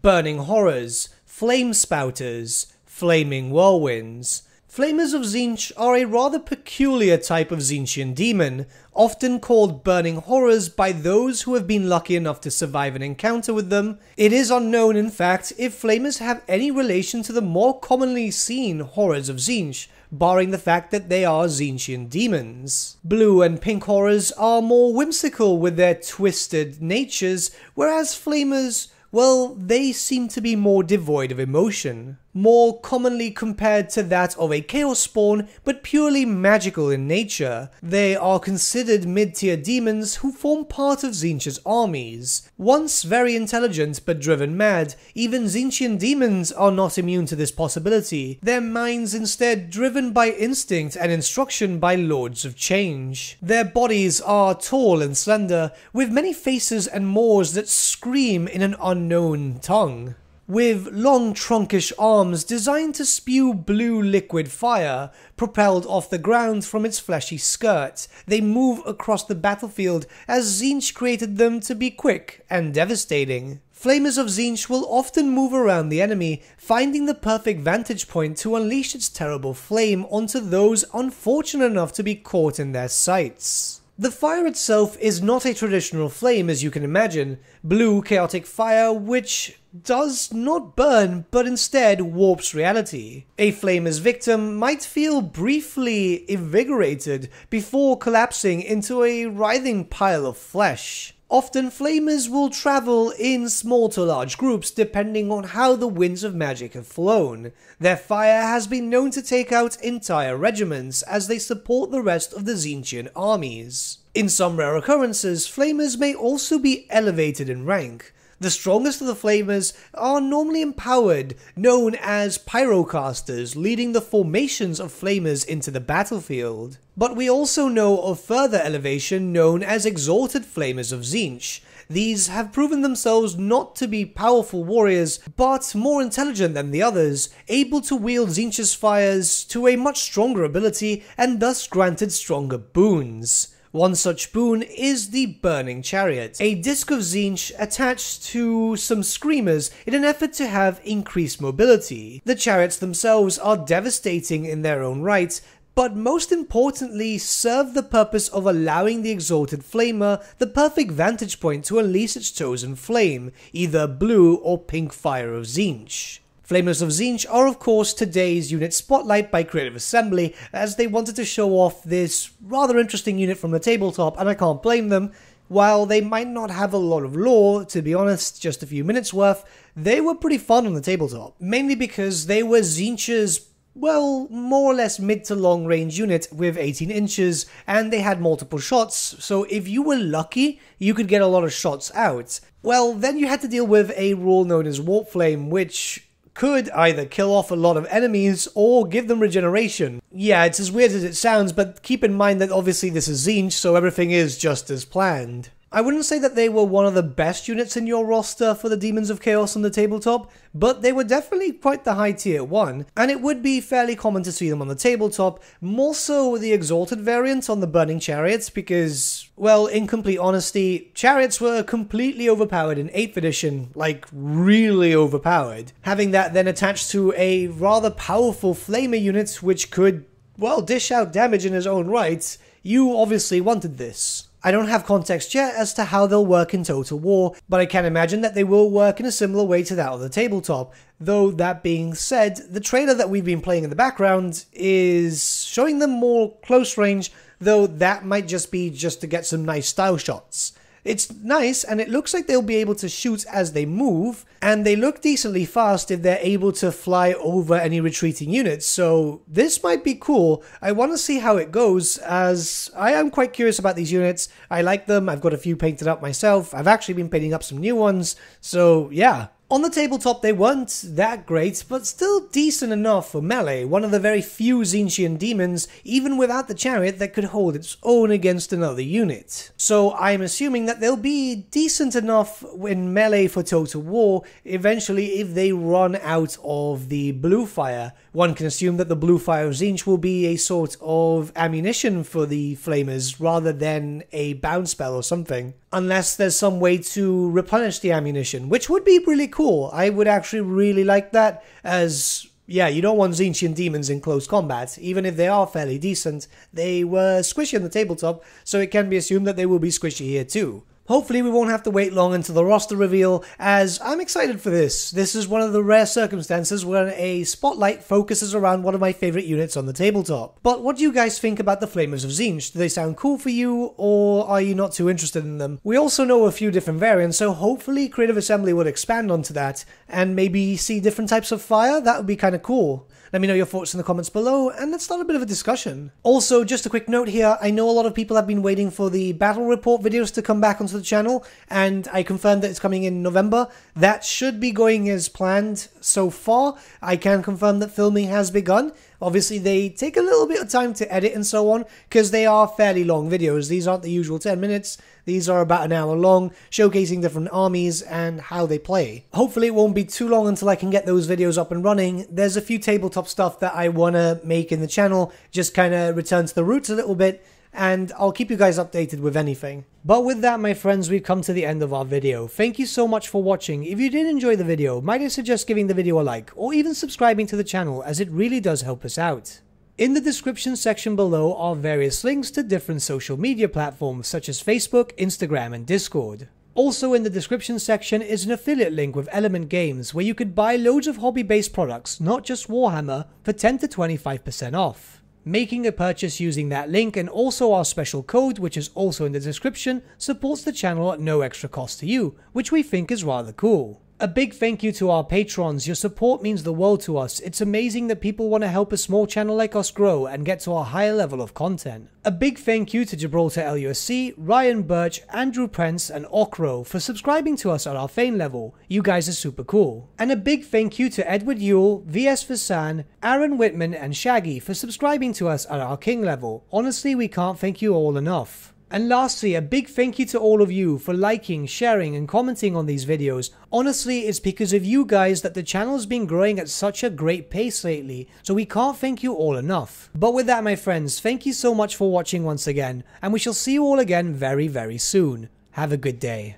burning horrors, flame spouters, flaming whirlwinds. Flamers of Tzeentch are a rather peculiar type of Tzeentchian demon, often called burning horrors by those who have been lucky enough to survive an encounter with them. It is unknown, in fact, if flamers have any relation to the more commonly seen horrors of Tzeentch, barring the fact that they are Tzeentchian demons. Blue and pink horrors are more whimsical with their twisted natures, whereas flamers, well, they seem to be more devoid of emotion. More commonly compared to that of a chaos spawn, but purely magical in nature. They are considered mid-tier demons who form part of Tzeentch's armies. Once very intelligent but driven mad, even Tzeentchian demons are not immune to this possibility, their minds instead driven by instinct and instruction by lords of change. Their bodies are tall and slender, with many faces and maws that scream in an unknown tongue. With long trunkish arms designed to spew blue liquid fire, propelled off the ground from its fleshy skirt, they move across the battlefield as Tzeentch created them to be quick and devastating. Flamers of Tzeentch will often move around the enemy, finding the perfect vantage point to unleash its terrible flame onto those unfortunate enough to be caught in their sights. The fire itself is not a traditional flame as you can imagine, blue chaotic fire which does not burn but instead warps reality. A flamer's victim might feel briefly invigorated before collapsing into a writhing pile of flesh. Often flamers will travel in small to large groups depending on how the winds of magic have flown. Their fire has been known to take out entire regiments as they support the rest of the Tzeentchian armies. In some rare occurrences, flamers may also be elevated in rank. The strongest of the flamers are normally empowered, known as pyrocasters, leading the formations of flamers into the battlefield. But we also know of further elevation known as exalted flamers of Tzeentch. These have proven themselves not to be powerful warriors, but more intelligent than the others, able to wield Tzeentch's fires to a much stronger ability and thus granted stronger boons. One such boon is the Burning Chariot, a disc of Tzeentch attached to some screamers in an effort to have increased mobility. The chariots themselves are devastating in their own right, but most importantly serve the purpose of allowing the exalted flamer the perfect vantage point to unleash its chosen flame, either blue or pink fire of Tzeentch. Flamers of Tzeentch are of course today's unit spotlight by Creative Assembly, as they wanted to show off this rather interesting unit from the tabletop, and I can't blame them. While they might not have a lot of lore, to be honest, just a few minutes worth, they were pretty fun on the tabletop, mainly because they were Tzeentch's, well, more or less mid to long range unit with 18 inches, and they had multiple shots, so if you were lucky, you could get a lot of shots out. Well, then you had to deal with a rule known as Warp Flame, which could either kill off a lot of enemies or give them regeneration. Yeah, it's as weird as it sounds, but keep in mind that obviously this is Tzeentch, so everything is just as planned. I wouldn't say that they were one of the best units in your roster for the Demons of Chaos on the tabletop, but they were definitely quite the high tier one, and it would be fairly common to see them on the tabletop, more so the Exalted variant on the Burning Chariots, because, well, in complete honesty, chariots were completely overpowered in 8th edition, like really overpowered. Having that then attached to a rather powerful Flamer unit which could, well, dish out damage in his own right, you obviously wanted this. I don't have context yet as to how they'll work in Total War, but I can imagine that they will work in a similar way to that of the tabletop. Though that being said, the trailer that we've been playing in the background is showing them more close range, though that might just be just to get some nice style shots. It's nice, and it looks like they'll be able to shoot as they move, and they look decently fast if they're able to fly over any retreating units, so this might be cool. I want to see how it goes, as I am quite curious about these units. I like them, I've got a few painted up myself, I've actually been painting up some new ones, so yeah. On the tabletop they weren't that great, but still decent enough for melee, one of the very few Tzeentchian demons, even without the chariot, that could hold its own against another unit. So I'm assuming that they'll be decent enough in melee for Total War, eventually if they run out of the blue fire. One can assume that the blue fire of Tzeentch will be a sort of ammunition for the flamers, rather than a bounce spell or something. Unless there's some way to replenish the ammunition, which would be really cool. cool. I would actually really like that, as yeah, you don't want Tzeentchian demons in close combat. Even if they are fairly decent, they were squishy on the tabletop, so it can be assumed that they will be squishy here too. Hopefully we won't have to wait long until the roster reveal, as I'm excited for this. This is one of the rare circumstances where a spotlight focuses around one of my favourite units on the tabletop. But what do you guys think about the Flamers of Tzeentch? Do they sound cool for you, or are you not too interested in them? We also know a few different variants, so hopefully Creative Assembly will expand onto that, and maybe see different types of fire. That would be kind of cool. Let me know your thoughts in the comments below, and let's start a bit of a discussion. Also, just a quick note here, I know a lot of people have been waiting for the battle report videos to come back onto the channel, and I confirmed that it's coming in November. That should be going as planned so far. I can confirm that filming has begun. Obviously, they take a little bit of time to edit and so on, because they are fairly long videos. These aren't the usual 10 minutes. These are about an hour long, showcasing different armies and how they play. Hopefully it won't be too long until I can get those videos up and running. There's a few tabletop stuff that I want to make in the channel, just kind of return to the roots a little bit, and I'll keep you guys updated with anything. But with that, my friends, we've come to the end of our video. Thank you so much for watching. If you did enjoy the video, might I suggest giving the video a like, or even subscribing to the channel, as it really does help us out. In the description section below are various links to different social media platforms such as Facebook, Instagram, and Discord. Also in the description section is an affiliate link with Element Games where you could buy loads of hobby-based products, not just Warhammer, for 10 to 25% off. Making a purchase using that link and also our special code, which is also in the description, supports the channel at no extra cost to you, which we think is rather cool. A big thank you to our patrons. Your support means the world to us. It's amazing that people want to help a small channel like us grow and get to a higher level of content. A big thank you to Gibraltar LUSC, Ryan Bertsche, Andrew Prince, and Okro for subscribing to us at our Fane level. You guys are super cool. And a big thank you to Edward Yule, VS Vasan, Aaron Whitman, and Shaggy for subscribing to us at our King level. Honestly, we can't thank you all enough. And lastly, a big thank you to all of you for liking, sharing, and commenting on these videos. Honestly, it's because of you guys that the channel's been growing at such a great pace lately, so we can't thank you all enough. But with that, my friends, thank you so much for watching once again, and we shall see you all again very, very soon. Have a good day.